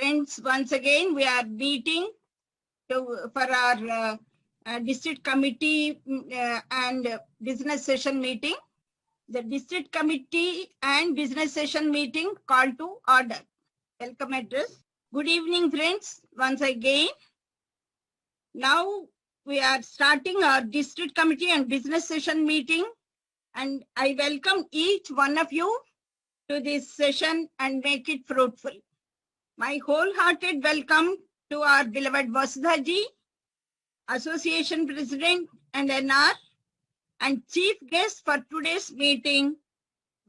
friends, once again we are meeting for our district committee and business session meeting. The district committee and business session meeting call to order. Welcome address. Good evening, friends, once again. Now we are starting our district committee and business session meeting, and I welcome each one of you to this session and make it fruitful. My wholehearted welcome to our beloved Vasudha ji, Association President and NR, and Chief Guest for today's meeting.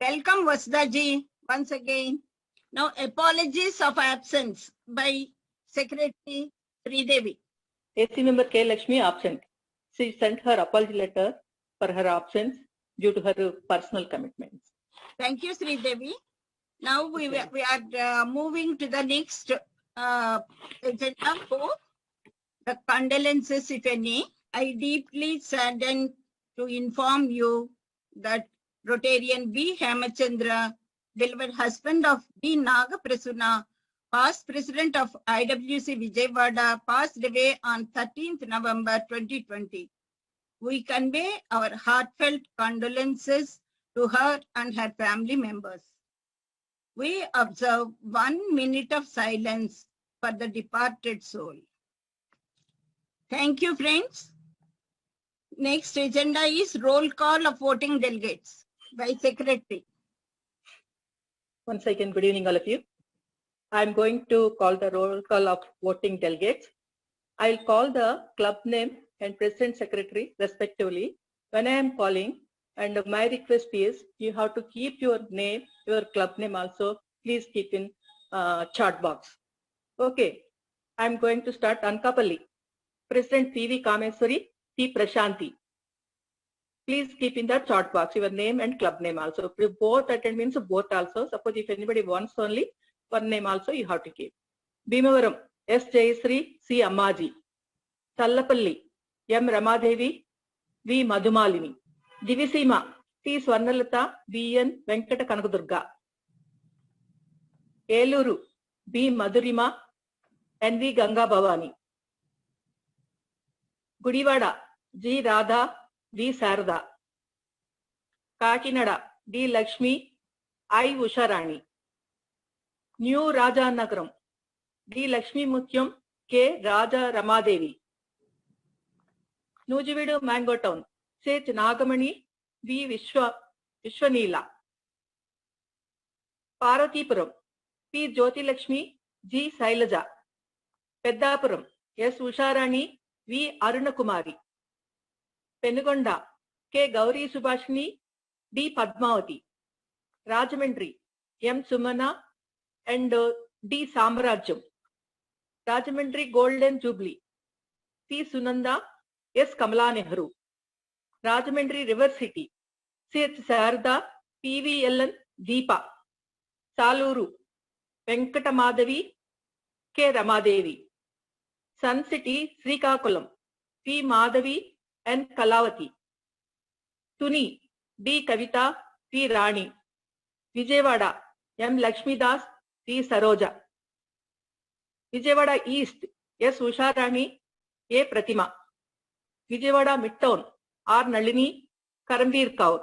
Welcome Vasudha ji once again. Now apologies of absence by Secretary Sridevi. AC member K. Lakshmi absent. She sent her apology letter for her absence due to her personal commitments. Thank you, Sridevi. Now we are moving to the next agenda for the condolences, if any. I deeply saddened to inform you that Rotarian B. Hemachandra, beloved husband of B. Nagaprasuna, past president of IWC Vijayawada, passed away on 13th November 2020. We convey our heartfelt condolences to her and her family members. We observe 1 minute of silence for the departed soul. Thank you, friends. Next agenda is roll call of voting delegates by Secretary. Once again, good evening, all of you. I'm going to call the roll call of voting delegates. I'll call the club name and president secretary respectively when I am calling. And my request is you have to keep your name, your club name also. Please keep in chat box. Okay, I'm going to start Ankapalli. President P.V. Kameswari, P. Prashanti. Please keep in the chat box your name and club name also. If both attend means both also. Suppose if anybody wants only one name also you have to keep. Bhimavaram, S. Jayasri, C. Ammaji. Tallapalli, M. Ramadevi, V. Madhumalini. Divisima, T. Swarnalata, B. N. Venkata Kanakadurga. Eluru, B. Madhurima, N. V. Ganga Bhavani. Gudivada, G. Radha, V. Sarada. Kakinada, D. Lakshmi, I. Usharani. New Raja Nagaram, D. Lakshmi Mutyam, K. Raja Ramadevi. Nujividu Mango Town, Seth Nagamani, V. Vishwanila. Paratipuram, P. Jyoti Lakshmi, G. Sailaja. Peddapuram, S. Usharani, V. Arunakumari. Penugonda, K. Gauri Subhashini, D. Padmavati. Rajamandri, M. Sumana and D. Samrajam. Rajamandri Golden Jubilee, P. Sunanda, S. Kamala Nehru. Rajamandri River City, C.H. Sarada, P.V.L.N. Deepa. Saluru, Venkata Madhavi, K. Ramadevi. Sun City, Srikakulam, P. Madhavi and Kalavati. Tuni, D. Kavita, P. Rani. Vijayawada, M. Lakshmidas, T. Saroja. Vijayawada East, S. Usharani, A. Pratima. Vijayawada Midtown, R. Nalini, Karambir Kaur.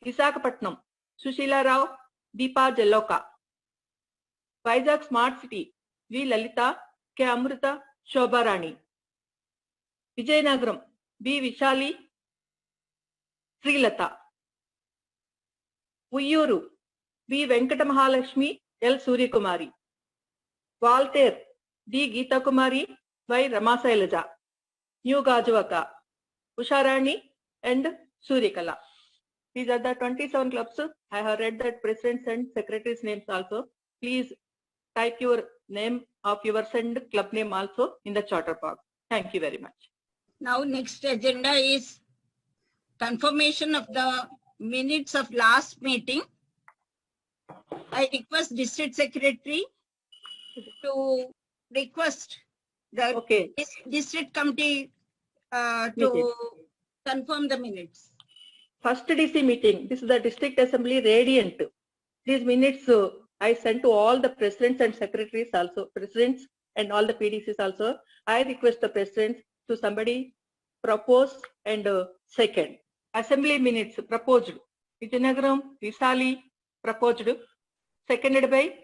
Visakhapatnam, Sushila Rao, Deepa Jaloka. Vizag Smart City, V. Lalita, K. Amrita, Shobha Rani. Vijayanagaram, B. Vishali, Srilata. Uyyuru, B. Venkata Mahalakshmi, L. Suryakumari. Valter, D. Geeta Kumari, Y. Ramasailaja. New Gajuvaka, Usharani and Suryakala. These are the 27 clubs. I have read that presidents and secretaries names also. Please type your name of yours and club name also in the charter box. Thank you very much. Now next agenda is confirmation of the minutes of last meeting. I request district secretary to request the district committee to confirm the minutes. First DC meeting, this is the district assembly radiant. These minutes I sent to all the presidents and secretaries also, presidents and all the PDCs also. I request the presidents to somebody propose and second. Assembly minutes proposed. Vijayanagaram, Visali proposed. Seconded by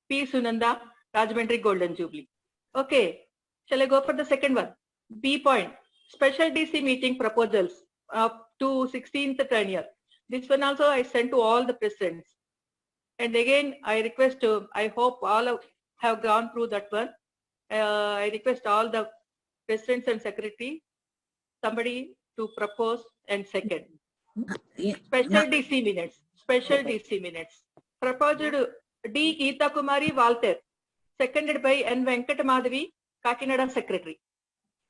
P. Sunanda, Rajahmundry Golden Jubilee. Okay, shall I go for the second one? B point, special DC meeting proposals up to 16th tenure. This one also I sent to all the presidents. And again, I request, I hope all have gone through that one. I request all the presidents and secretary, somebody to propose and second. Special DC minutes, special DC minutes. Proposed D. Geeta Kumari Walter, seconded by N. Venkat Madhavi, Kakinada Secretary.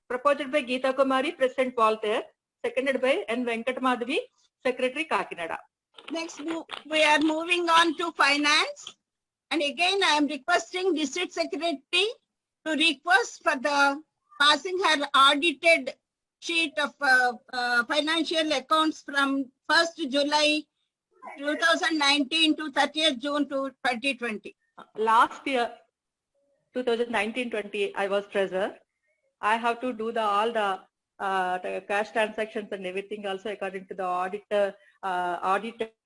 Proposed by Geeta Kumari, President Walter, seconded by N. Venkat Madhavi, Secretary Kakinada. Next, we are moving on to finance. And again, I am requesting District Secretary to request for the passing her audited sheet of financial accounts from 1st July 2019 to 30th June to 2020. Last year, 2019-20, I was treasurer. I have to do all the cash transactions and everything also according to the audit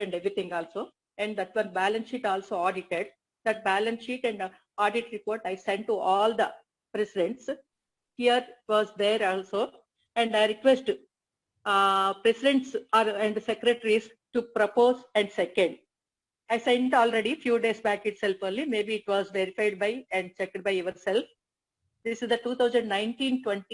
and everything also. And that one balance sheet also audited. That balance sheet and audit report I sent to all the presidents. Here was there also. And I request presidents and secretaries to propose and second. I sent already few days back itself only. Maybe it was verified by and checked by yourself. This is the 2019-20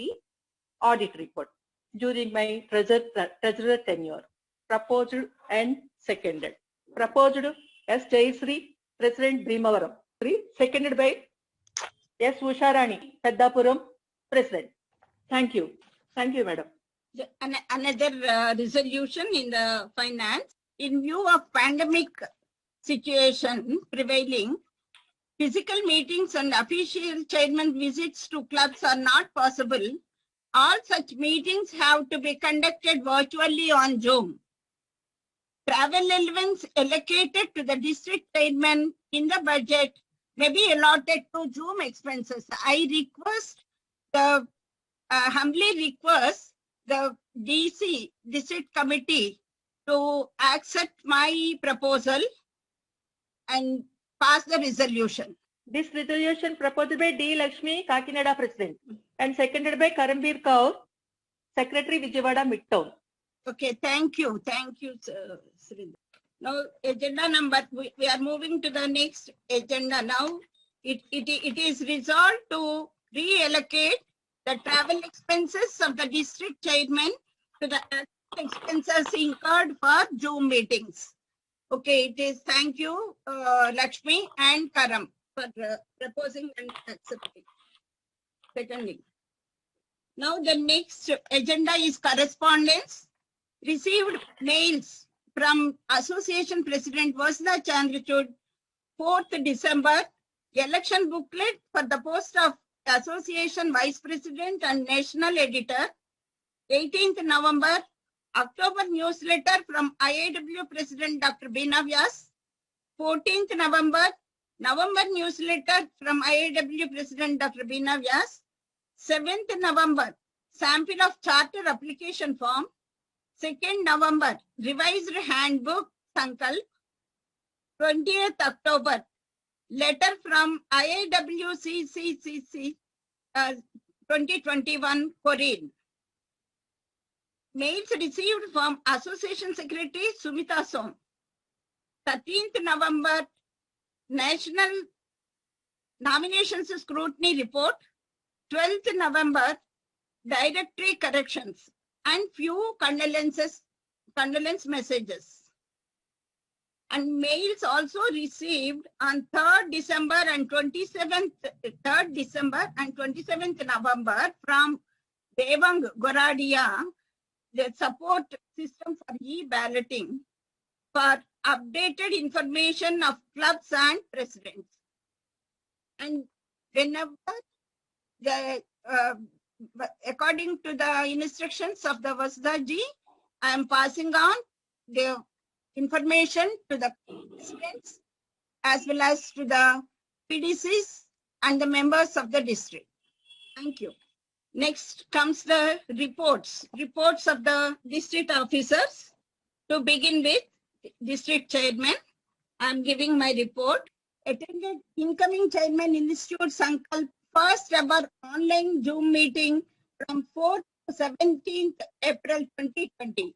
audit report during my treasurer tenure. Proposed and seconded. Proposed S. Jayasri, President Bhimavaram. 3. Seconded by S. Usharani, Peddapuram, President. Thank you. Thank you, Madam. Another resolution in the finance. In view of pandemic situation prevailing, physical meetings and official chairman visits to clubs are not possible. All such meetings have to be conducted virtually on Zoom. Travel elements allocated to the district chairman in the budget may be allotted to Zoom expenses. I request the humbly request the DC district committee to accept my proposal and pass the resolution. This resolution proposed by D. Lakshmi, Kakinada President, and seconded by Karambir Kaur, Secretary Vijayawada Midtown. Okay, thank you. Thank you, Sridhar. Now, agenda number, we are moving to the next agenda now. It is resolved to reallocate the travel expenses of the district chairman to the expenses incurred for Zoom meetings. Okay, it is thank you, Lakshmi and Karam for proposing and accepting. Secondly, now the next agenda is correspondence. Received mails from Association President Vasudha Chandrachud, 4th December, election booklet for the post of Association Vice President and National Editor, 18th November, October newsletter from IAW President Dr. Beena Vyas, 14th November, November newsletter from IAW President Dr. Beena Vyas, 7th November, sample of charter application form, 2nd November, revised handbook Sankalp, 20th October, letter from IAWCCCC 2021 Korean. Mails received from Association Secretary Sumita Som. 13th November, National Nominations Scrutiny Report. 12th November, Directory Corrections and few condolence messages. And mails also received on 3rd December and 27th November from Devang Goradia, the support system for e-balloting for updated information of clubs and presidents. And whenever the according to the instructions of the Vasudha ji, I am passing on the information to the presidents as well as to the PDCs and the members of the district. Thank you. Next comes the reports of the district officers. To begin with, district chairman, I am giving my report. Attended incoming chairman Institute Sankalp first ever online Zoom meeting from 4th to 17th April 2020.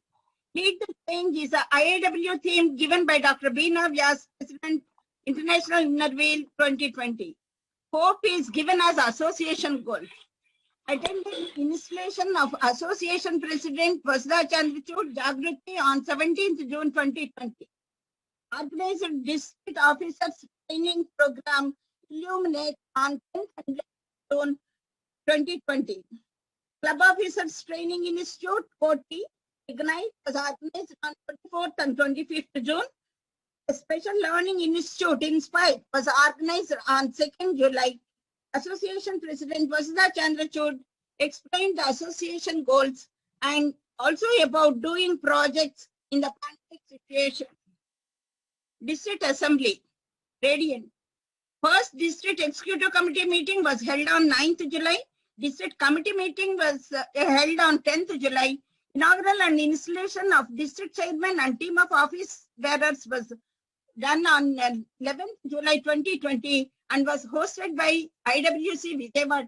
Lead the Change is a IAW theme given by Dr. Beena Vyas, President, International Innervale 2020. Hope is given as association goal. Attended installation of Association President Vasudha Chandrachud Jagriti on 17th June 2020. Organized District Officers Training Program Illuminate on 10th and 11th June 2020. Club Officers Training Institute, Koti, Ignite was organized on 24th and 25th June. A Special Learning Institute, Inspire, was organized on 2nd July. Association President Vasudha Chandrachud explained the association goals and also about doing projects in the pandemic situation. District Assembly, Radiant. First District Executive Committee meeting was held on 9th July. District Committee meeting was held on 10th July. Inaugural and installation of District Chairman and team of office bearers was done on 11th July 2020 and was hosted by IWC Vijayawada.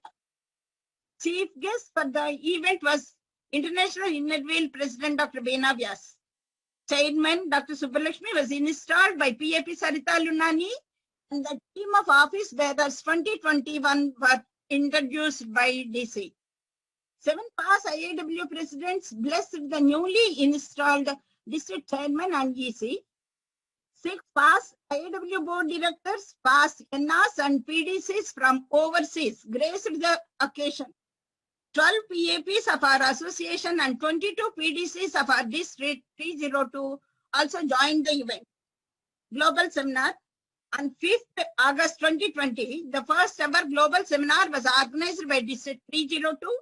Chief guest for the event was International Innervale President Dr. Beena Vyas. Chairman Dr. Subbalakshmi was installed by PAP Sarita Lunani, and the team of office bearers 2021 were introduced by DC. 7 past IAW presidents blessed the newly installed district chairman and GC. 6 past IAW board directors, past NAs and PDCs from overseas graced the occasion. 12 PAPs of our association and 22 PDCs of our district 302 also joined the event. Global seminar on 5th August 2020, the first ever global seminar was organized by District 302.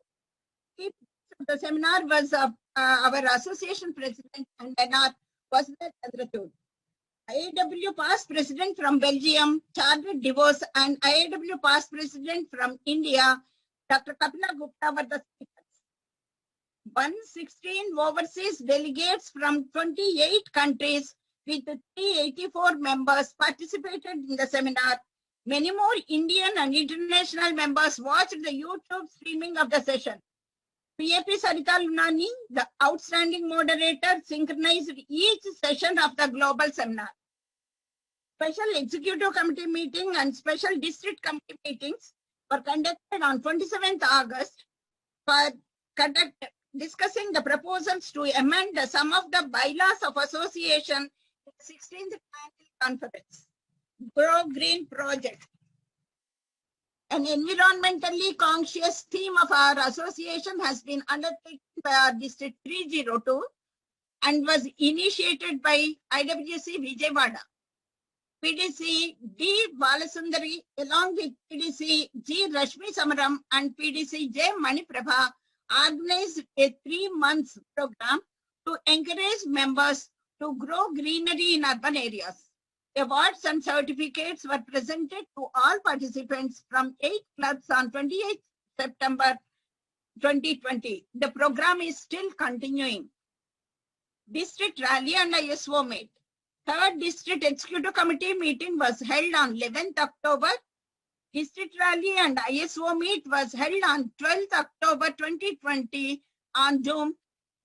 The seminar was our association president and NR Vasudha Chandrachud. IAW past president from Belgium, Chartered Divorce, and IAW past president from India, Dr. Kapila Gupta were the speakers. 116 overseas delegates from 28 countries with 384 members participated in the seminar. Many more Indian and international members watched the YouTube streaming of the session. PAP Sarita Lunani, the outstanding moderator, synchronized each session of the global seminar. Special Executive Committee meeting and Special District Committee meetings were conducted on 27th August for discussing the proposals to amend some of the bylaws of association in the 16th Annual Conference. Grow Green Project. An environmentally conscious theme of our association has been undertaken by our District 302 and was initiated by IWC Vijayawada. PDC D. Balasundari along with PDC G. Rashmi Samaram and PDC J. Maniprabha organized a 3-month program to encourage members to grow greenery in urban areas. Awards and certificates were presented to all participants from 8 clubs on 28 September 2020. The program is still continuing. District Rally and ISO Meet. 3rd District Executive Committee meeting was held on 11th October. District Rally and ISO Meet was held on 12th October 2020 on Zoom.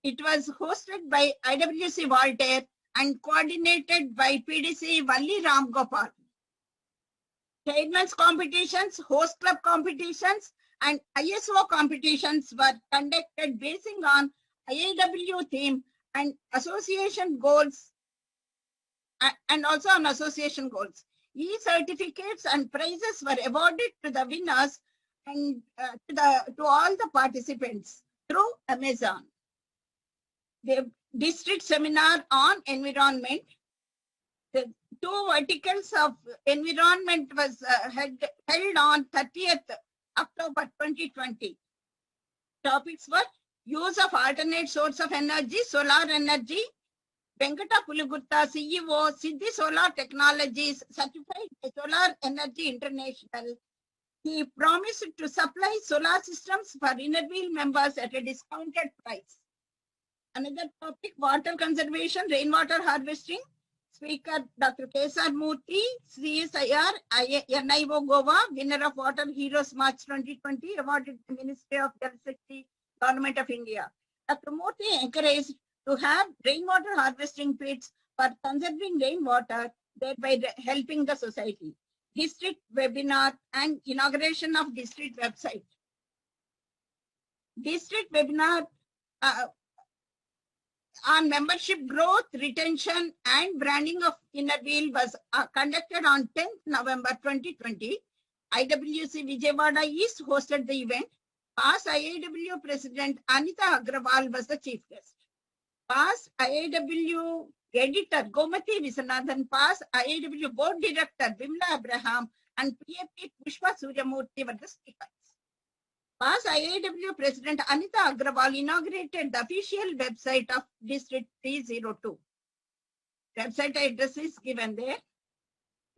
It was hosted by IWC Voltaire and coordinated by PDC Valli Ram Gopal. Chairman's competitions, host club competitions, and ISO competitions were conducted basing on IAW theme and association goals, and also on association goals. E-certificates and prizes were awarded to the winners and to all the participants through Amazon. The district seminar on environment. The 2 verticals of environment was held on 30th October 2020. Topics were use of alternate source of energy, solar energy, Venkata Pulugutta, CEO, Siddhi Solar Technologies, certified by Solar Energy International. He promised to supply solar systems for inner wheel members at a discounted price. Another topic, water conservation, rainwater harvesting. Speaker Dr. Kesar Murthy, CSIR, NIO Goa, winner of Water Heroes March 2020, awarded the Ministry of Jal Shakti, Government of India. Dr. Murthy encouraged to have rainwater harvesting pits for conserving rainwater, thereby helping the society. District webinar and inauguration of district website. District webinar on membership growth, retention, and branding of Inner Wheel was conducted on 10th November 2020. IWC Vijayawada East hosted the event. Past IAW President Anita Agrawal was the chief guest. Past IAW Editor Gomati Viswanathan, past IAW Board Director Vimla Abraham, and PAP Pushpa Suryamurthy were the speakers. Past IAW President Anita Agrawal inaugurated the official website of District 302. Website address is given there.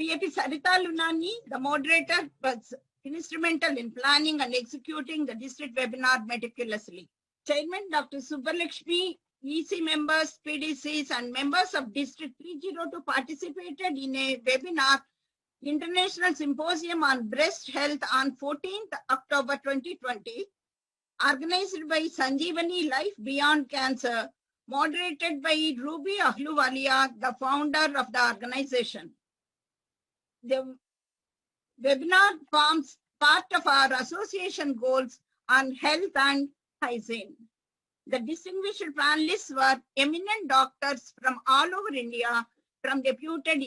PAP Sarita Lunani, the moderator, was instrumental in planning and executing the district webinar meticulously. Chairman Dr. Subbalakshmi, EC members, PDCs, and members of District 302 participated in a webinar, International Symposium on Breast Health on 14th October 2020, organized by Sanjeevani Life Beyond Cancer, moderated by Ruby Ahluwalia, the founder of the organization. The webinar forms part of our association goals on health and hygiene. The distinguished panelists were eminent doctors from all over India, from deputed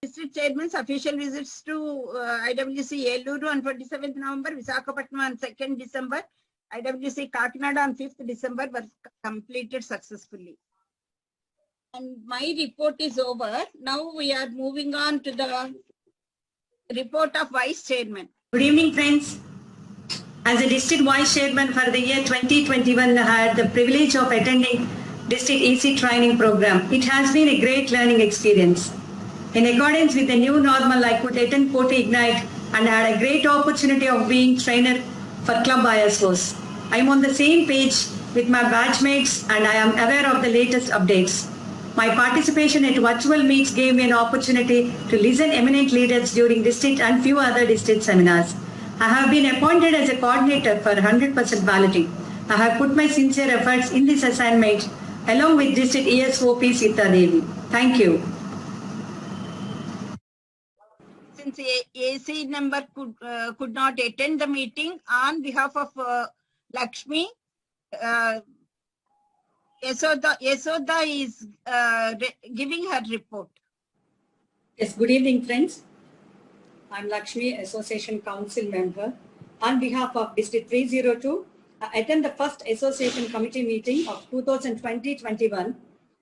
district chairman's official visits to IWC Eluru on 27th November, Visakhapatnam on 2nd December, IWC Kakinada on 5th December were completed successfully. And my report is over. Now we are moving on to the report of Vice Chairman. Good evening, friends. As a district vice chairman for the year 2021, I had the privilege of attending district EC training program. It has been a great learning experience. In accordance with the new normal, I could attend Poti Ignite and had a great opportunity of being trainer for club ISOs. I am on the same page with my batchmates and I am aware of the latest updates. My participation at virtual meets gave me an opportunity to listen eminent leaders during district and few other district seminars. I have been appointed as a coordinator for 100% balloting. I have put my sincere efforts in this assignment along with district ESOP Sita Devi. Thank you. Since AC member could not attend the meeting, on behalf of Lakshmi, Yashoda is giving her report. Yes, good evening, friends. I'm Lakshmi, Association Council member. On behalf of District 302, I attend the first Association Committee meeting of 2020-21,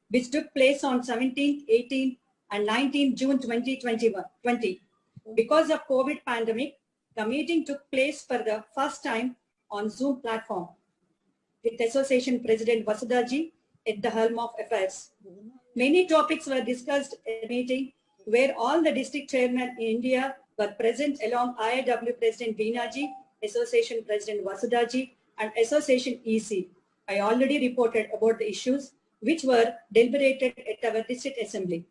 which took place on 17th, 18th, and 19th June 2020. Because of COVID pandemic, the meeting took place for the first time on Zoom platform, with Association President Vasudaji at the helm of affairs. Many topics were discussed at the meeting, where all the district chairmen in India were present along IAW President Veenaji, Association President Vasudaji, and Association EC. I already reported about the issues which were deliberated at our district assembly.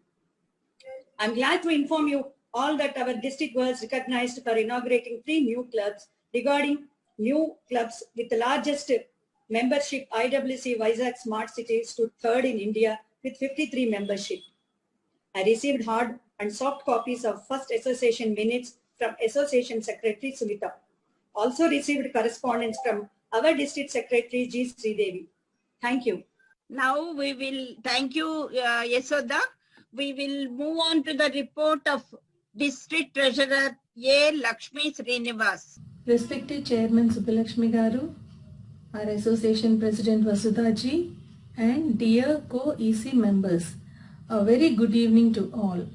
I'm glad to inform you all that our district was recognized for inaugurating 3 new clubs regarding new clubs with the largest membership. IWC Vizag Smart City stood 3rd in India with 53 membership. I received hard and soft copies of first association minutes from Association Secretary Sumita. Also received correspondence from our District Secretary G. Sridevi. Thank you. Now we will, thank you Yashoda. We will move on to the report of District Treasurer A. Lakshmi Srinivas. Respected Chairman Subbalakshmi Garu, our Association President Vasudaji, and dear co-EC members, a very good evening to all.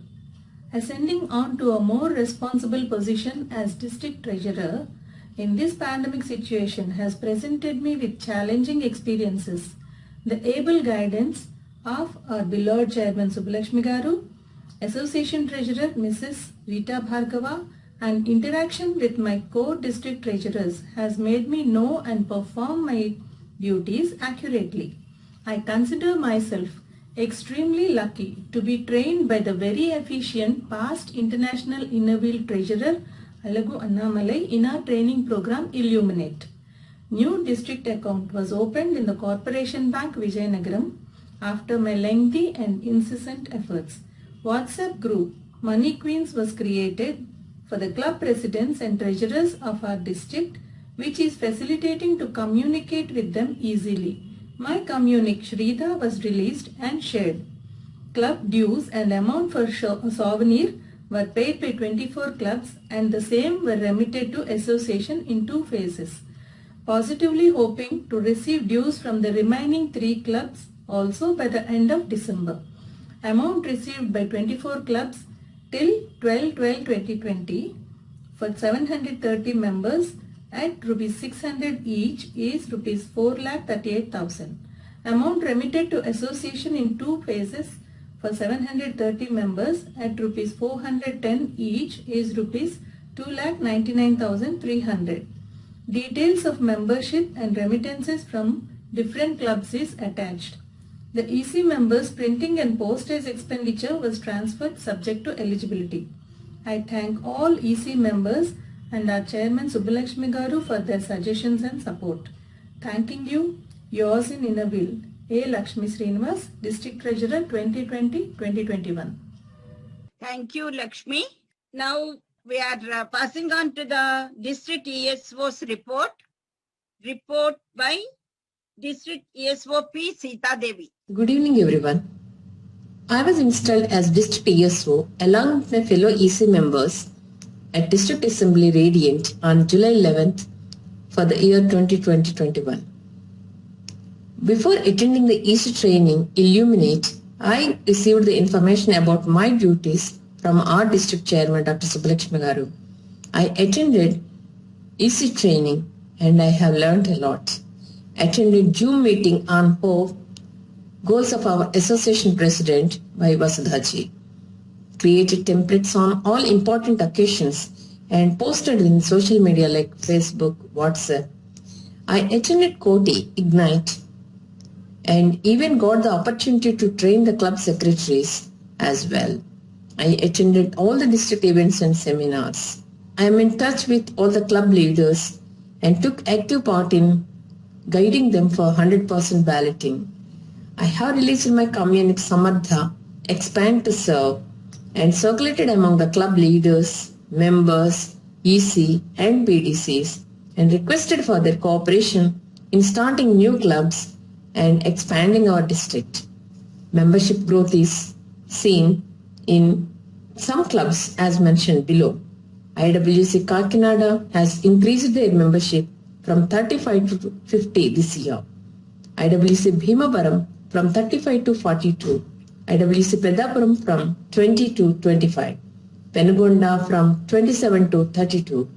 Ascending on to a more responsible position as District Treasurer in this pandemic situation has presented me with challenging experiences. The able guidance of our beloved Chairman Subbulakshmi Garu, Association Treasurer Mrs. Rita Bhargava, and interaction with my co-district treasurers has made me know and perform my duties accurately. I consider myself extremely lucky to be trained by the very efficient past international Innerville treasurer Alagu Annamalai in our training program Illuminate. New district account was opened in the Corporation Bank Vijayanagaram after my lengthy and incessant efforts. WhatsApp group Money Queens was created for the club presidents and treasurers of our district, which is facilitating to communicate with them easily. My communique Shrida was released and shared. Club dues and amount for souvenir were paid by 24 clubs and the same were remitted to association in 2 phases. Positively hoping to receive dues from the remaining 3 clubs also by the end of December. Amount received by 24 clubs till 12/12/2020 for 730 members at rupees 600 each is rupees 4,38,000. Amount remitted to association in 2 phases for 730 members at rupees 410 each is rupees 2,99,300. Details of membership and remittances from different clubs is attached. The EC members' printing and postage expenditure was transferred subject to eligibility. I thank all EC members and our Chairman Subbulakshmi Garu for their suggestions and support. Thanking you, yours in Innerville, A. Lakshmi Srinivas, District Treasurer 2020-2021. Thank you, Lakshmi. Now we are passing on to the District ESO's report. Report by District ESO P. Sita Devi. Good evening, everyone. I was installed as District ESO along with my fellow EC members at District Assembly Radiant on July 11th for the year 2020-21. Before attending the EC training Illuminate, I received the information about my duties from our District Chairman Dr. Subbulakshmi Garu. I attended EC training and I have learned a lot. Attended Zoom meeting on HOPE, Goals of our Association President by Vasudhaji. Created templates on all important occasions and posted in social media like Facebook, WhatsApp. I attended Koti Ignite and even got the opportunity to train the club secretaries as well. I attended all the district events and seminars. I am in touch with all the club leaders and took active part in guiding them for 100% balloting. I have released my communique Samartha, Expand to Serve, and circulated among the club leaders, members, EC and BDCs and requested for their cooperation in starting new clubs and expanding our district. Membership growth is seen in some clubs as mentioned below. IWC Kakinada has increased their membership from 35 to 50 this year. IWC Bhimabaram from 35 to 42. IWC Pedapuram from 20 to 25. Penugonda from 27 to 32.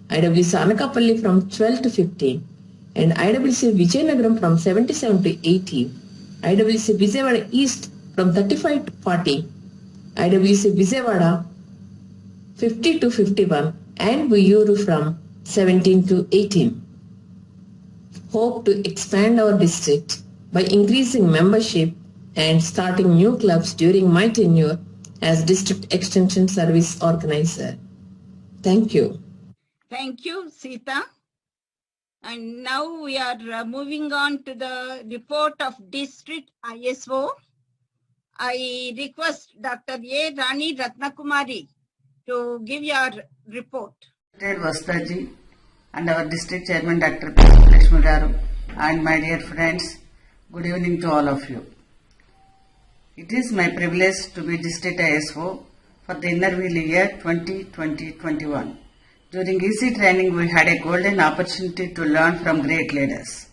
IWC Anakapalli from 12 to 15. And IWC Vijayanagaram from 77 to 80. IWC Vijayawada East from 35 to 40. IWC Vijayawada 50 to 51. And Vuyuru from 17 to 18. Hope to expand our district by increasing membership and starting new clubs during my tenure as District Extension Service Organizer. Thank you. Thank you, Sita. And now we are moving on to the report of District ISO. I request Dr. A. Rani Ratnakumari to give your report. Vasudhaji and our District Chairman Dr. P. Lakshmi Garu and my dear friends, good evening to all of you. It is my privilege to be District ISO for the Innerville year 2020-21. During EC training, we had a golden opportunity to learn from great leaders.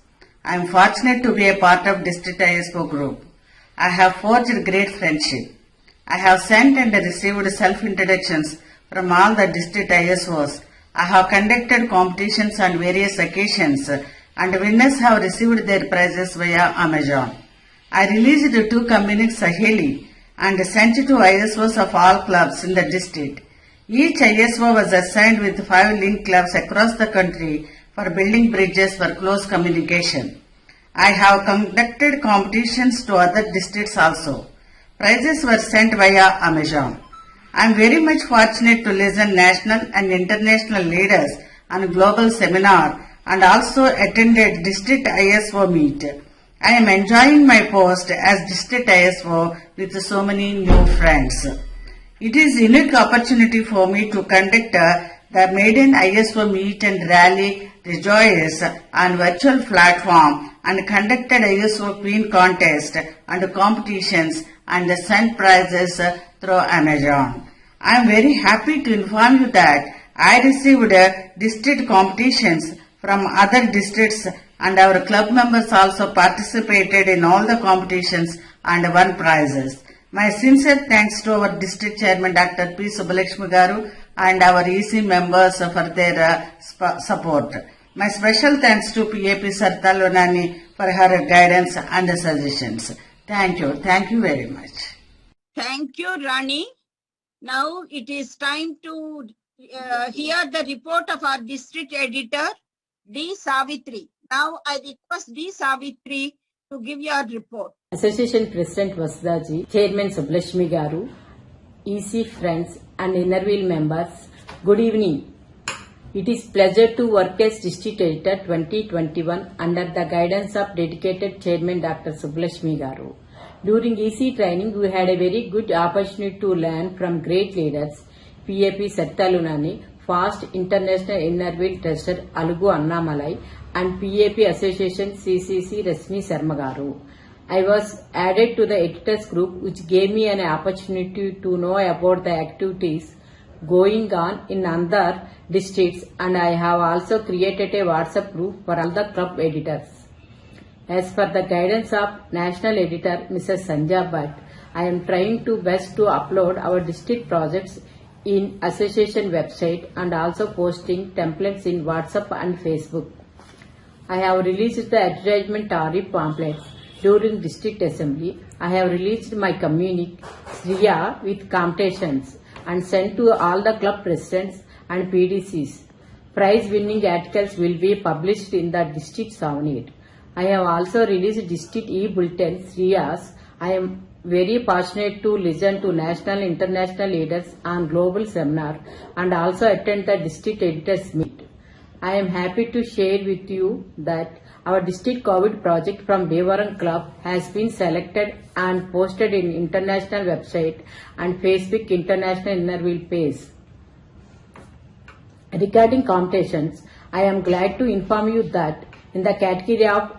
I am fortunate to be a part of District ISO group. I have forged great friendship. I have sent and received self-introductions from all the District ISOs. I have conducted competitions on various occasions and winners have received their prizes via Amazon. I released 2 communiques Saheli and sent to ISOs of all clubs in the district. Each ISO was assigned with 5 link clubs across the country for building bridges for close communication. I have conducted competitions to other districts also. Prizes were sent via Amazon. I am very much fortunate to listen national and international leaders on global seminar and also attended district ISO meet. I am enjoying my post as district ISO with so many new friends. It is a unique opportunity for me to conduct the maiden ISO meet and rally rejoice on virtual platform and conducted ISO Queen contest and competitions and sent prizes through Amazon. I am very happy to inform you that I received district competitions from other districts and our club members also participated in all the competitions and won prizes. My sincere thanks to our district chairman Dr. P. Subbalakshmi Garu and our EC members for their support. My special thanks to PAP Sarita Lunani for her guidance and suggestions. Thank you. Thank you very much. Thank you, Rani. Now it is time to hear the report of our district editor, D. Savitri. Now I request D. Savitri to give your report. Association President Vasudha, Chairman Subbalakshmi Garu, EC friends and Innerwheel members, good evening. It is pleasure to work as District Editor 2021 under the guidance of dedicated Chairman Dr. Subbalakshmi Garu. During EC training, we had a very good opportunity to learn from great leaders, PAP Sarita Lunani, Fast International Innerwheel Treasurer Alugu Annamalai, and PAP Association CCC Rasmi Sharma Garu. I was added to the editors group, which gave me an opportunity to know about the activities going on in other districts, and I have also created a WhatsApp group for all the club editors. As for the guidance of National Editor Mrs. Sanjay Bhatt, I am trying to best to upload our district projects in association website and also posting templates in WhatsApp and Facebook. I have released the advertisement tariff pamphlets during district assembly. I have released my communique Sriya with competitions and sent to all the club presidents and PDCs. Prize winning articles will be published in the district souvenir. I have also released district e-bulletin Sriyas. I am very fortunate to listen to national and international leaders on global seminar and also attend the district editors meet. I am happy to share with you that our district COVID project from Bevaram Club has been selected and posted in international website and Facebook International Innerwheel page. Regarding competitions, I am glad to inform you that in the category of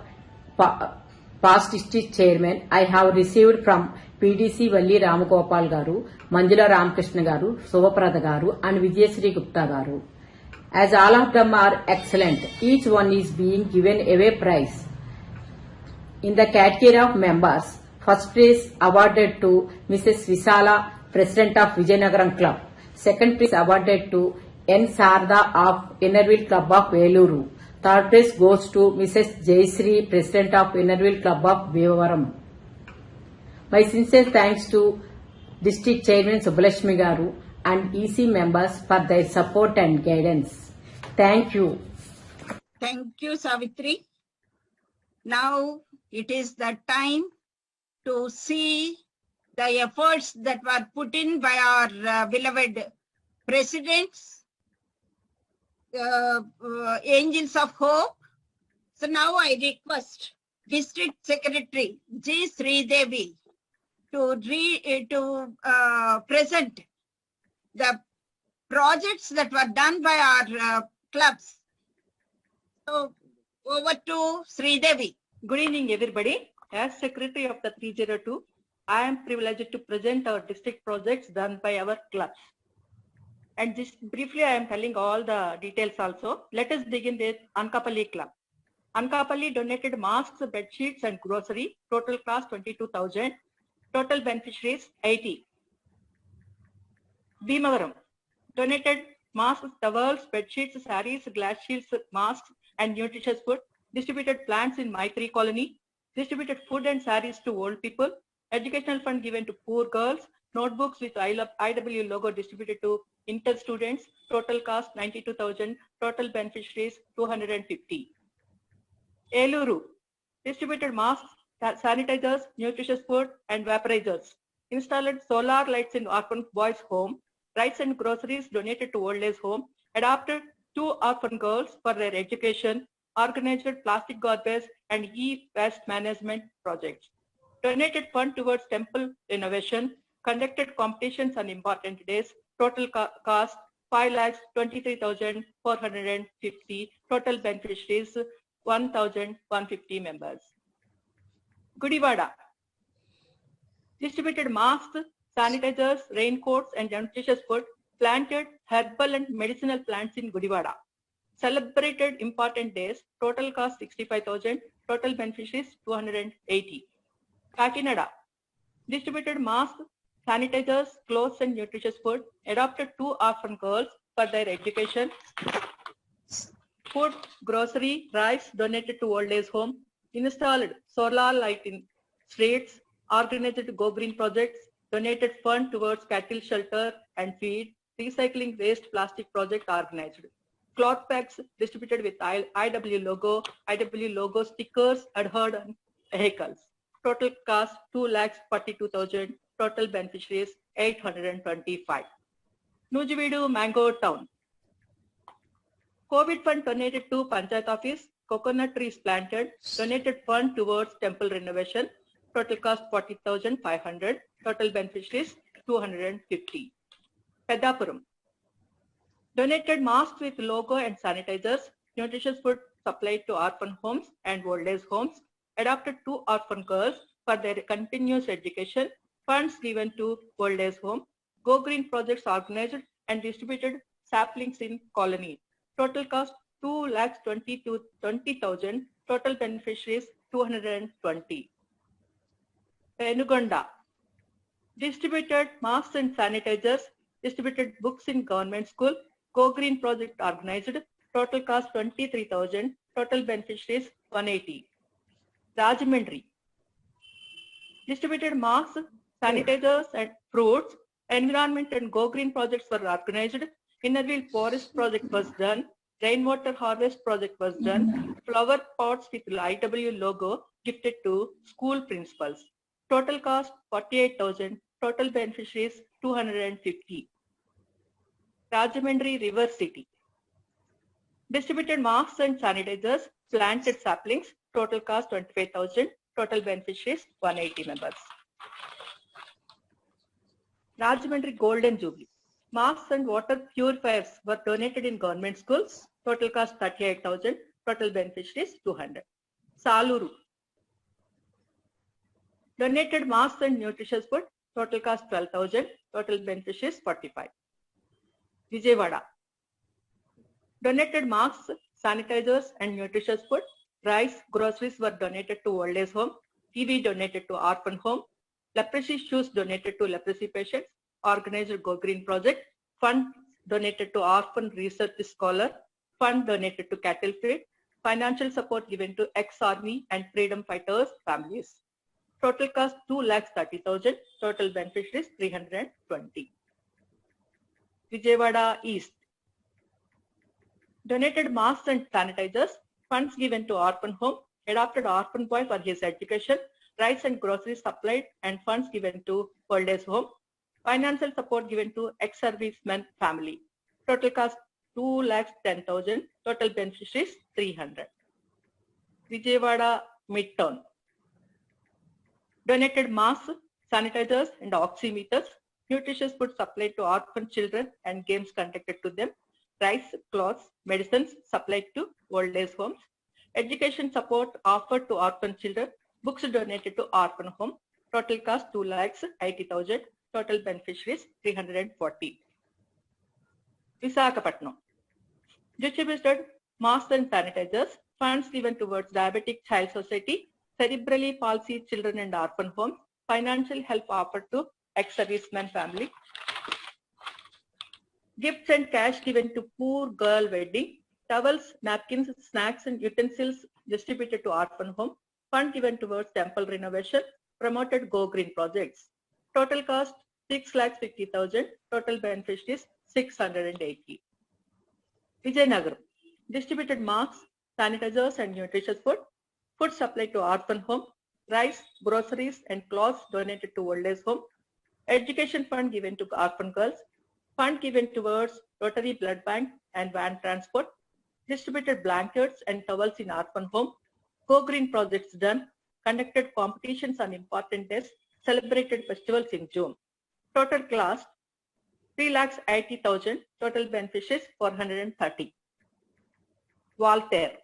past district chairman, I have received from PDC Valli Ramagopal Garu, Manjula Ramakrishna Garu, Sovaprada Garu and Vijayasri Gupta Garu. As all of them are excellent, each one is being given away prize. In the category of members, first prize awarded to Mrs. Visala, President of Vijayanagaram Club. Second prize awarded to N. Sarda of Innerwheel Club of Veluru. Third prize goes to Mrs. Jayasri, President of Innerwheel Club of Bevaram. My sincere thanks to District Chairman Subbalakshmi Garu and EC members for their support and guidance. Thank you. Thank you, Savitri. Now it is the time to see the efforts that were put in by our beloved presidents, Angels of Hope. So now I request District Secretary G. Sridevi to present the projects that were done by our clubs. So over to Sridevi. Good evening, everybody. As Secretary of the 302, I am privileged to present our district projects done by our clubs. And just briefly, I am telling all the details also. Let us begin with Anakapalli Club. Anakapalli donated masks, bed sheets and grocery. Total cost 22,000. Total beneficiaries 80. Bhimavaram donated masks, towels, bed sheets, saris, glass shields, masks and nutritious food. Distributed plants in Maitri Colony. distributed food and sarees to old people, educational fund given to poor girls, notebooks with IW logo distributed to inter students, total cost 92,000, total beneficiaries 250. Eluru, distributed masks, sanitizers, nutritious food and vaporizers, installed solar lights in orphan boys' home, rice and groceries donated to old age home, adopted 2 orphan girls for their education, organized plastic garbage and e-waste management projects, donated fund towards temple innovation, conducted competitions on important days, total cost 5,23,450, total beneficiaries 1,150 members. Gudivada, distributed masks, sanitizers, raincoats and nutritious food, planted herbal and medicinal plants in Gudivada. Celebrated important days, total cost 65,000, total beneficiaries 280. Kakinada, distributed masks, sanitizers, clothes and nutritious food, adopted 2 orphan girls for their education, food, grocery, rice donated to old age home, installed solar light in streets, organized Go Green projects, donated fund towards cattle shelter and feed, recycling waste plastic project organized. Cloth bags distributed with IW logo stickers adhered on vehicles. Total cost 2,42,000, total beneficiaries 825. Nujividu Mango Town. COVID fund donated to Panchayat office, coconut trees planted, donated fund towards temple renovation, total cost 40,500, total beneficiaries 250. Pedapuram, donated masks with logo and sanitizers, nutritious food supplied to orphan homes and old age homes, adopted 2 orphan girls for their continuous education, funds given to old age home, Go Green projects organized and distributed saplings in colony. Total cost 2,20,000, total beneficiaries 220. Penugonda, distributed masks and sanitizers, distributed books in government school, Go Green project organized, total cost 23,000, total beneficiaries 180. Rajahmundry, distributed masks, sanitizers and fruits, environment and Go Green projects were organized, Innerville forest project was done, rainwater harvest project was done, flower pots with IW logo gifted to school principals. Total cost 48,000, total beneficiaries 250. Rajahmundry River City, distributed masks and sanitizers, planted saplings, total cost 25,000, total beneficiaries 180 members. Rajahmundry Golden Jubilee, masks and water purifiers were donated in government schools, total cost 38,000, total beneficiaries 200. Saluru, donated masks and nutritious food, total cost 12,000, total beneficiaries 45. Vijayawada, donated masks, sanitizers and nutritious food, rice, groceries were donated to old age home, TV donated to orphan home, leprosy shoes donated to leprosy patients, organized Go Green project, fund donated to orphan research scholar, fund donated to cattle feed, financial support given to ex-army and freedom fighters families. Total cost 2,30,000, total beneficiaries 320. Vijayawada East, donated masks and sanitizers, funds given to orphan home, adopted orphan boy for his education, rice and groceries supplied and funds given to old age home, financial support given to ex-serviceman family. Total cost 2,10,000, total beneficiaries 300. Vijayawada Midtown, donated masks, sanitizers and oximeters, nutritious food supplied to orphan children and games conducted to them, rice, clothes, medicines supplied to old age homes, education support offered to orphan children, books donated to orphan home, total cost 2,80,000, total beneficiaries 340. Visakhapatnam, distributed masks and sanitizers, funds given towards Diabetic Child Society, cerebrally palsy children and orphan homes, financial help offered to ex-serviceman family, gifts and cash given to poor girl wedding, towels, napkins, snacks and utensils distributed to orphan home, Fund given towards temple renovation, promoted Go Green projects. Total cost 6,50,000. Total beneficiaries 680. Vijayanagaram distributed masks, sanitizers and nutritious food. Food supplied to orphan home. Rice, groceries and clothes donated to old age home. Education fund given to orphan girls. Fund given towards Rotary Blood Bank and van transport. Distributed blankets and towels in orphan home. Go Green projects done. Conducted competitions on important days. Celebrated festivals in June. Total cost 3,80,000. Total beneficiaries 430. Voltaire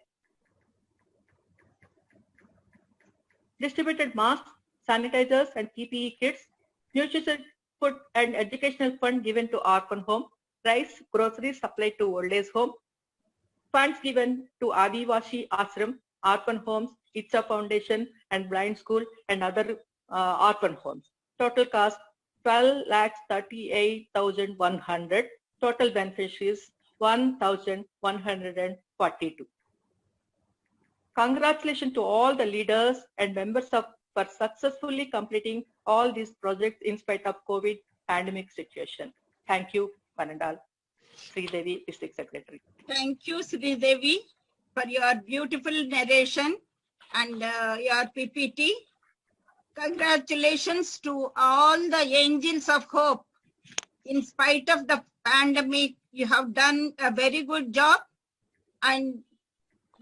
distributed masks, sanitizers and PPE kits. Nutritious food and educational fund given to orphan home. Rice, groceries supplied to old age home. Funds given to Adivasi Ashram, orphan homes, Itza Foundation and Blind School and other orphan homes. Total cost 12,38,100. Total beneficiaries 1,142. Congratulations to all the leaders and members for successfully completing all these projects in spite of COVID pandemic situation. Thank you, Panandal. Sridevi, District Secretary. Thank you, Sri Devi, for your beautiful narration and your PPT. Congratulations to all the angels of hope. In spite of the pandemic, you have done a very good job, and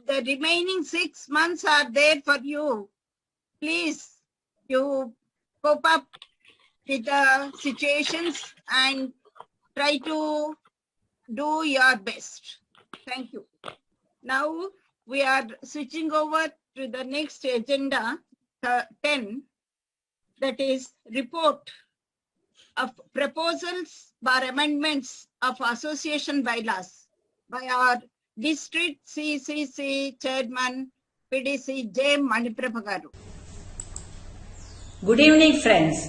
the remaining 6 months are there for you. Please, you cope up with the situations and try to do your best. Thank you. Now we are switching over to the next agenda, 10, that is report of proposals by amendments of association bylaws by our district CCC chairman PDC J. Maniprabha Garu. Good evening, friends.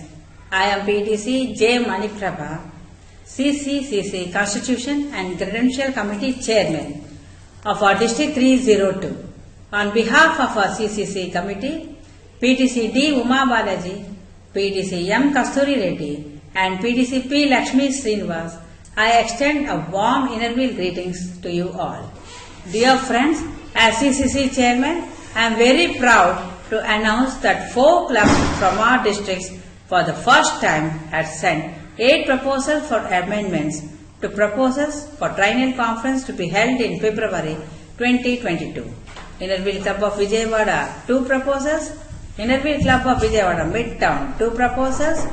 I am PDC J. Maniprabha, CCCC Constitution and Credential Committee Chairman of our District 302. On behalf of our CCC Committee, PDC D. Uma Balaji, PDC M. Kasturi Reddy and PDC P. Lakshmi Srinivas, I extend a warm innerweal greetings to you all. Dear friends, as CCC Chairman, I am very proud to announce that 4 clubs from our districts for the first time had sent 8 proposals for amendments to proposals for triennial conference to be held in February 2022. Innerweal Club of Vijayawada 2 proposals, Innerweal Club of Vijayawada Midtown 2 proposals,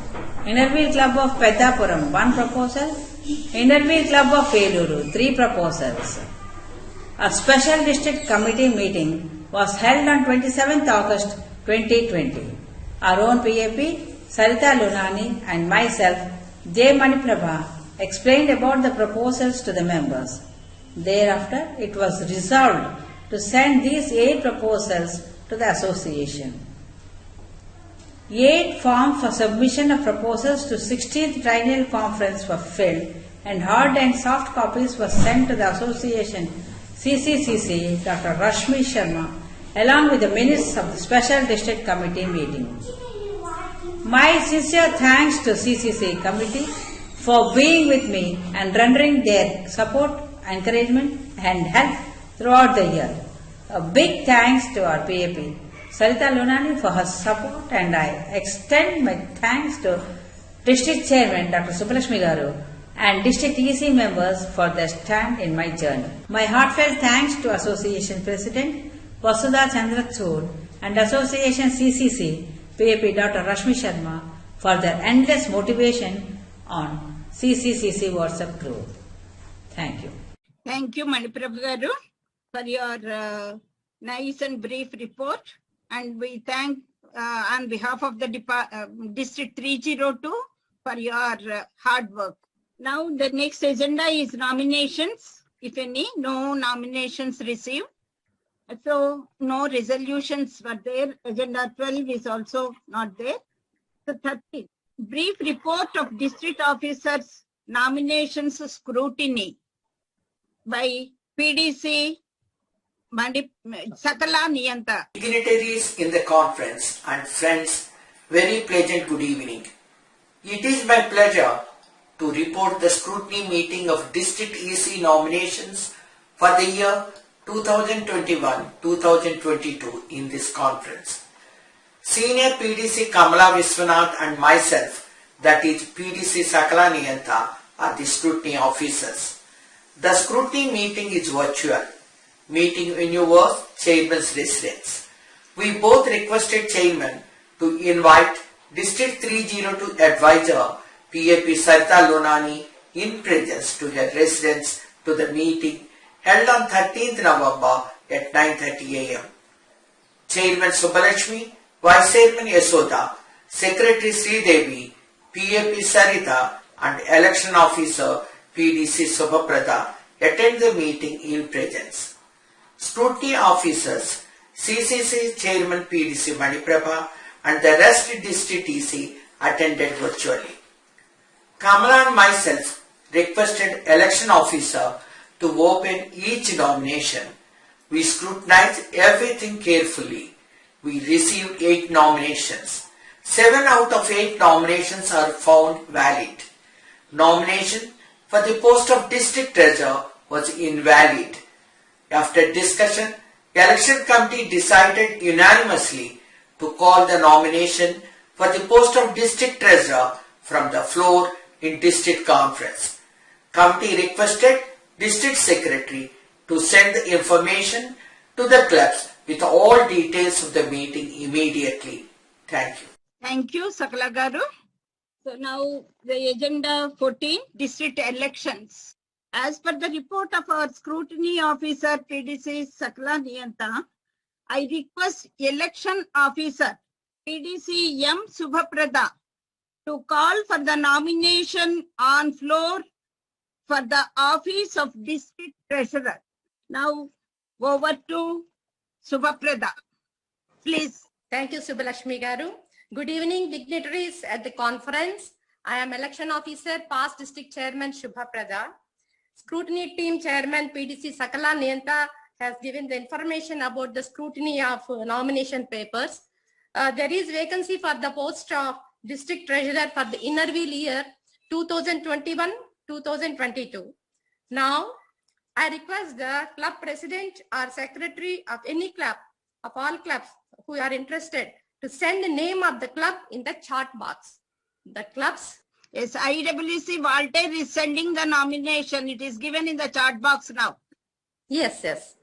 Innerweal Club of Peddapuram 1 proposal, Innerweal Club of Veluru 3 proposals. A special district committee meeting was held on 27th August 2020. Our own PAP, Sarita Lunani and myself, J. Maniprabha, explained about the proposals to the members. Thereafter, it was resolved to send these 8 proposals to the association. 8 forms for submission of proposals to 16th Triennial Conference were filled and hard and soft copies were sent to the association CCCC Dr. Rashmi Sharma along with the minutes of the Special District Committee meeting. My sincere thanks to CCC Committee for being with me and rendering their support, encouragement and help throughout the year. A big thanks to our PAP, Sarita Lunani, for her support, and I extend my thanks to District Chairman Dr. Subbulakshmi Garu and District EC members for their stand in my journey. My heartfelt thanks to Association President Vasudha Chandrachud and Association CCC PAP Dr. Rashmi Sharma for their endless motivation on CCCC WhatsApp group. Thank you. Thank you, Maniprabha Garu, for your nice and brief report. And we thank on behalf of the District 302 for your hard work. Now the next agenda is nominations. If any, no nominations received. So no resolutions were there. Agenda 12 is also not there. So 30. Brief report of district officers nominations scrutiny by PDC Sakala Niyanta. Dignitaries in the conference and friends, very pleasant good evening. It is my pleasure to report the scrutiny meeting of District EC nominations for the year 2021-2022 in this conference. Senior PDC Kamala Viswanath and myself, that is PDC Sakala Niyanta, are the scrutiny officers. The scrutiny meeting is virtual. Meeting venue was Chairman's residence. We both requested Chairman to invite District 302 Advisor PAP Sarita Lonani in presence to her residence to the meeting held on 13th November at 9:30 a.m. Chairman Subbalakshmi, Vice Chairman Yasoda, Secretary Sridevi, PAP Sarita and Election Officer PDC Subhaprada attend the meeting in presence. Scrutiny officers, CCC Chairman PDC Maniprabha and the rest District EC attended virtually. Kamala and myself requested election officer to open each nomination. We scrutinized everything carefully. We received 8 nominations. 7 out of 8 nominations are found valid. Nomination for the post of District Treasurer was invalid. After discussion, the election committee decided unanimously to call the nomination for the post of District Treasurer from the floor in District Conference. Committee requested District Secretary to send the information to the clubs with all details of the meeting immediately. Thank you. Thank you, Sakala Garu. So now the agenda 14, district elections. As per the report of our scrutiny officer PDC Sakala Niyanta, I request election officer PDC M Subhaprada to call for the nomination on floor for the office of district treasurer. Now over to Subhaprada. Please. Thank you, Subbalakshmi Garu. Good evening, dignitaries at the conference. I am Election Officer, past District Chairman Shubha Prada. Scrutiny Team Chairman PDC Sakala Niyanta has given the information about the scrutiny of nomination papers. There is vacancy for the post of District Treasurer for the Innerville year 2021-2022. Now, I request the club president or secretary of any club, of all clubs who are interested, to send the name of the club in the chat box. The clubs. Yes, IWC Voltaire is sending the nomination. It is given in the chat box now. Yes, yes.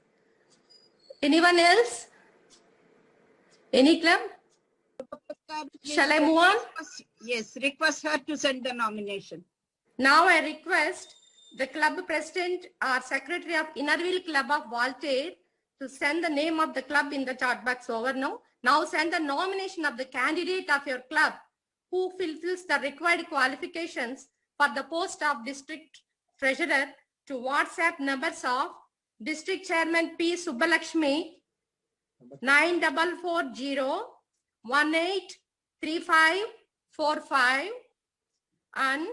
Anyone else? Any club? Shall I move on? Yes, request her to send the nomination. Now I request the club president or secretary of Innerville Club of Voltaire to send the name of the club in the chat box over now. Now send the nomination of the candidate of your club who fulfills the required qualifications for the post of district treasurer to WhatsApp numbers of District Chairman P. Subbalakshmi 9440183545 and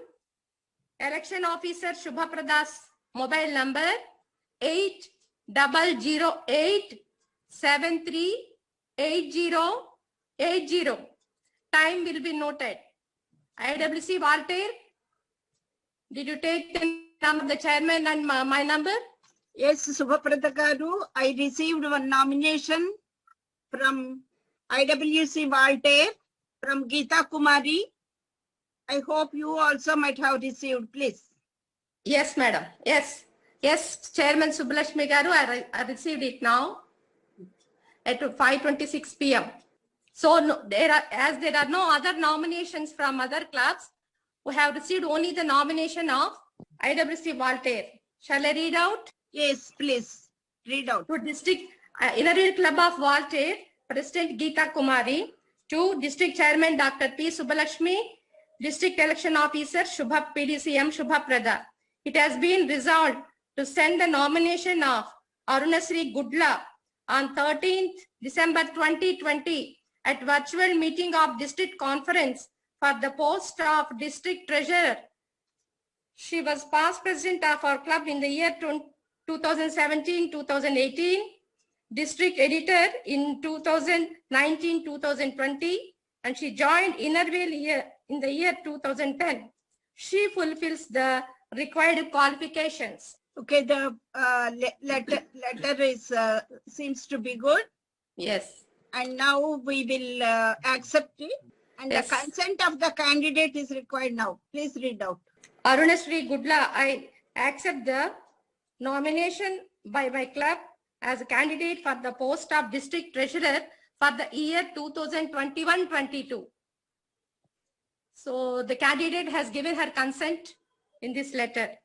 Election Officer Shubha Prada's mobile number 8008738080. Time will be noted. IWC Voltaire, did you take the number of the chairman and my number? Yes, Subhaprada Garu, I received one nomination from IWC Voltaire from Geeta Kumari. I hope you also might have received, please. Yes, madam. Yes. Yes, Chairman Subbalakshmi Garu, I received it now at 5:26 p.m. So no, there are no other nominations from other clubs. We have received only the nomination of IWC Voltaire. Shall I read out? Yes, please. Read out. To District Innerville Club of Voltaire, President Geeta Kumari. To District Chairman Dr. P. Subbalakshmi, District Election Officer Shubha PDC M. Shubha Prada. It has been resolved to send the nomination of Arunasri Gudla on 13th December 2020 at virtual meeting of District Conference for the post of District Treasurer. She was past president of our club in the year 2017-2018. district editor in 2019-2020, and she joined Innerville in the year 2010. She fulfills the required qualifications. Okay, the letter is seems to be good, Yes. and now we will accept it. And Yes. the consent of the candidate is required now. Please read out. Arunashri Gudla, I accept the nomination by my club as a candidate for the post of district treasurer for the year 2021-22. So the candidate has given her consent in this letter.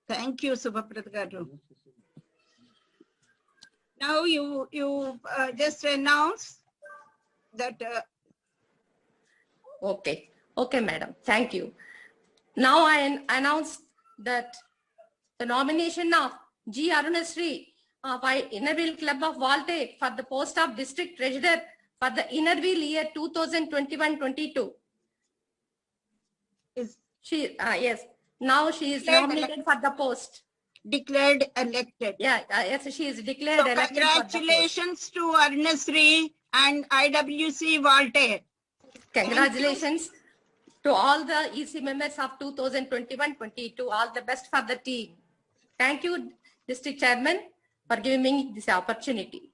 Thank you, Subhaprata garu. Now you just announce that. Okay. Okay, madam. Thank you. Now I announce that the nomination of G. Arunashri by Innerville Club of Voltaire for the post of district treasurer for the Innerville year 2021-22. Yes. Now she is nominated for the post. Declared elected. Yeah, yes, she is declared So elected. congratulations to Arunashri and IWC Voltaire. Congratulations to all the EC members of 2021-22. All the best for the team. Thank you, District Chairman, for giving me this opportunity.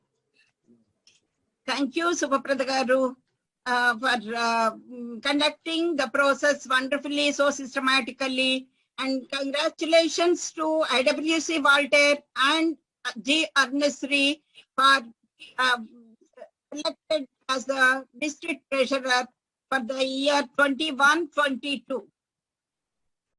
Thank you, Subhaprata garu, for conducting the process wonderfully, so systematically. And congratulations to IWC Voltaire and G. Arunashri for elected as the district treasurer for the year 21-22.